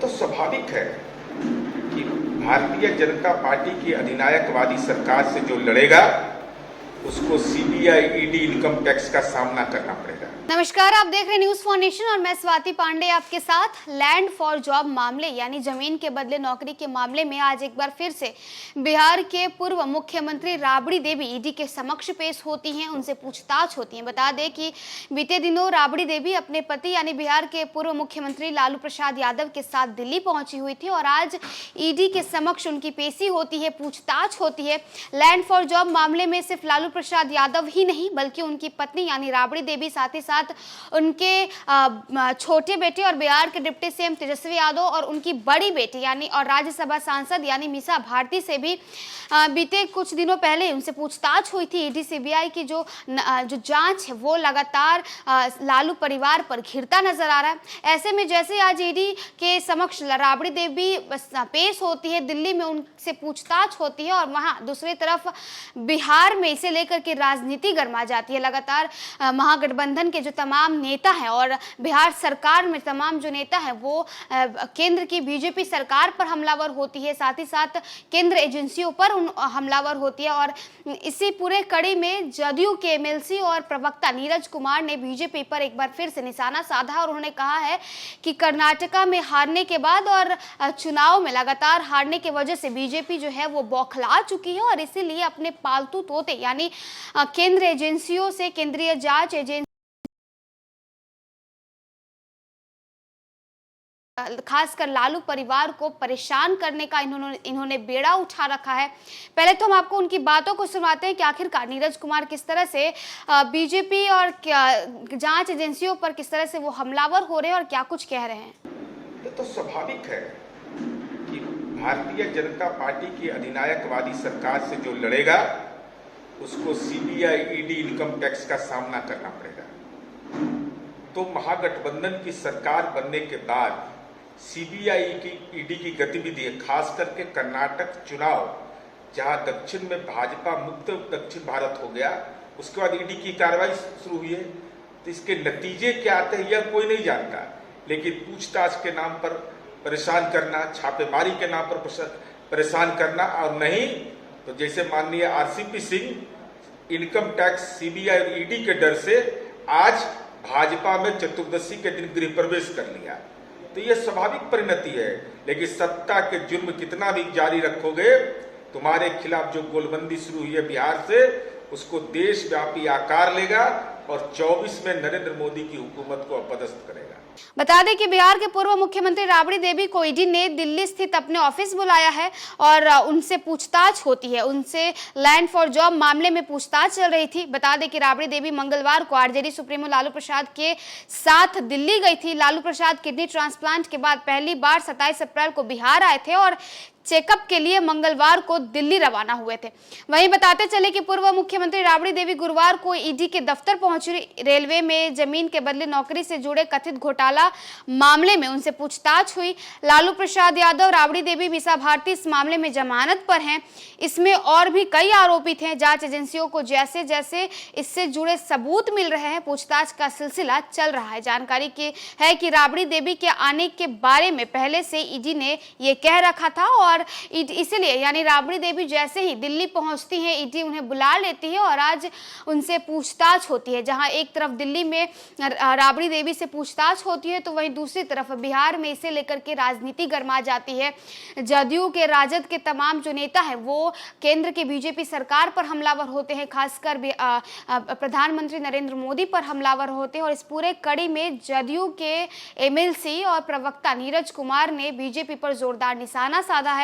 तो स्वाभाविक है कि भारतीय जनता पार्टी की अधिनायकवादी सरकार से जो लड़ेगा उसको सीबीआई, ईडी, इनकम टैक्स का सामना करना पड़ेगा। नमस्कार, आप देख रहे हैं न्यूज फॉर नेशन और मैं स्वाति पांडे आपके साथ। लैंड फॉर जॉब मामले यानी जमीन के बदले नौकरी के मामले में आज एक बार फिर से बिहार के पूर्व मुख्यमंत्री राबड़ी देवी ईडी के समक्ष पेश होती हैं, उनसे पूछताछ होती है। बता दें कि बीते दिनों राबड़ी देवी अपने पति यानी बिहार के पूर्व मुख्यमंत्री लालू प्रसाद यादव के साथ दिल्ली पहुंची हुई थी और आज ईडी के समक्ष उनकी पेशी होती है, पूछताछ होती है। लैंड फॉर जॉब मामले में सिर्फ लालू प्रसाद यादव ही नहीं बल्कि उनकी पत्नी यानी राबड़ी देवी, साथ ही साथ उनके छोटे बेटे और बिहार के डिप्टी सीएम तेजस्वी यादव और उनकी बड़ी बेटी यानी और राज्यसभा सांसद यानी मीसा भारती से भी बीते कुछ दिनों पहले उनसे पूछताछ हुई थी। ईडी सीबीआई की जो जांच है वो लगातार लालू परिवार पर घिरता नजर आ रहा है। ऐसे में जैसे आज ईडी के समक्ष राबड़ी देवी पेश होती है, दिल्ली में उनसे पूछताछ होती है और वहां दूसरी तरफ बिहार में इसे लेकर के राजनीति गर्मा जाती है। लगातार महागठबंधन के जो तमाम नेता हैं और बिहार सरकार में तमाम जो नेता हैं वो केंद्र की बीजेपी सरकार पर हमलावर होती है, साथ ही साथ केंद्र एजेंसियों पर हमलावर होती है। और इसी पूरे कड़ी में जदयू के एमएलसी और प्रवक्ता नीरज कुमार ने बीजेपी पर एक बार फिर से निशाना साधा और उन्होंने कहा है कि कर्नाटका में हारने के बाद और चुनाव में लगातार हारने की वजह से बीजेपी जो है वो बौखला चुकी है और इसीलिए अपने पालतू तोते यानी केंद्र एजेंसियों से, केंद्रीय जांच एजेंसी खासकर लालू परिवार को परेशान करने का इन्होंने बेड़ा उठा रखा है। पहले तो हम आपको उनकी बातों को सुनाते हैं कि आखिरकार नीरज कुमार किस तरह से बीजेपी और जांच एजेंसियों पर किस तरह से वो हमलावर हो रहे हैं और क्या कुछ कह रहे हैं। ये तो स्वाभाविक है कि भारतीय जनता पार्टी की अधिनायकवादी सरकार से जो लड़ेगा उसको सीबीआई, ईडी, इनकम टैक्स का सामना करना पड़ेगा। तो महागठबंधन की सरकार बनने के बाद सीबीआई की, ईडी की गतिविधि है, खास करके कर्नाटक चुनाव जहां दक्षिण में भाजपा मुक्त दक्षिण भारत हो गया, उसके बाद ईडी की कार्रवाई शुरू हुई है। तो इसके नतीजे क्या आते हैं यह कोई नहीं जानता, लेकिन पूछताछ के नाम पर परेशान करना, छापेमारी के नाम पर परेशान करना और नहीं तो जैसे माननीय RCP Singh income tax, CBI और ईडी के डर से आज भाजपा में चतुर्दशी के दिन गृह प्रवेश कर लिया। तो यह स्वाभाविक परिणति है, लेकिन सत्ता के जुर्म कितना भी जारी रखोगे, तुम्हारे खिलाफ जो गोलबंदी शुरू हुई है बिहार से उसको देशव्यापी आकार लेगा और 24 में नरेंद्र मोदी की हुकूमत को अपदस्थ करेगा। बता दें कि बिहार के पूर्व मुख्यमंत्री राबड़ी देवी को ईडी ने दिल्ली स्थित अपने ऑफिस बुलाया है और उनसे पूछताछ होती है। उनसे लैंड फॉर जॉब मामले में पूछताछ चल रही थी। बता दें कि राबड़ी देवी मंगलवार को आरजेडी सुप्रीमो लालू प्रसाद के साथ दिल्ली गई थी। लालू प्रसाद किडनी ट्रांसप्लांट के बाद पहली बार 27 अप्रैल को बिहार आए थे और चेकअप के लिए मंगलवार को दिल्ली रवाना हुए थे। वहीं बताते चले कि पूर्व मुख्यमंत्री राबड़ी देवी गुरुवार को ईडी के दफ्तर पहुंची। रेलवे में जमीन के बदले नौकरी से जुड़े कथित घोटाला मामले में उनसे पूछताछ हुई। लालू प्रसाद यादव, राबड़ी देवी, मीसा भारती इस मामले में जमानत पर हैं। इसमें और भी कई आरोपित हैं। जांच एजेंसियों को जैसे जैसे इससे जुड़े सबूत मिल रहे हैं पूछताछ का सिलसिला चल रहा है। जानकारी की है कि राबड़ी देवी के आने के बारे में पहले से ईडी ने ये कह रखा था और इसीलिए यानी राबड़ी देवी जैसे ही दिल्ली पहुंचती हैं ईडी उन्हें बुला लेती है और आज उनसे पूछताछ होती है। जहां एक तरफ दिल्ली में राबड़ी देवी से पूछताछ होती है तो वहीं दूसरी तरफ बिहार में इसे लेकर के राजनीति गर्मा जाती है। जदयू के, राजद के तमाम जो नेता हैं वो केंद्र की बीजेपी सरकार पर हमलावर होते हैं, खासकर प्रधानमंत्री नरेंद्र मोदी पर हमलावर होते हैं। और इस पूरे कड़ी में जदयू के एमएलसी और प्रवक्ता नीरज कुमार ने बीजेपी पर जोरदार निशाना साधा है।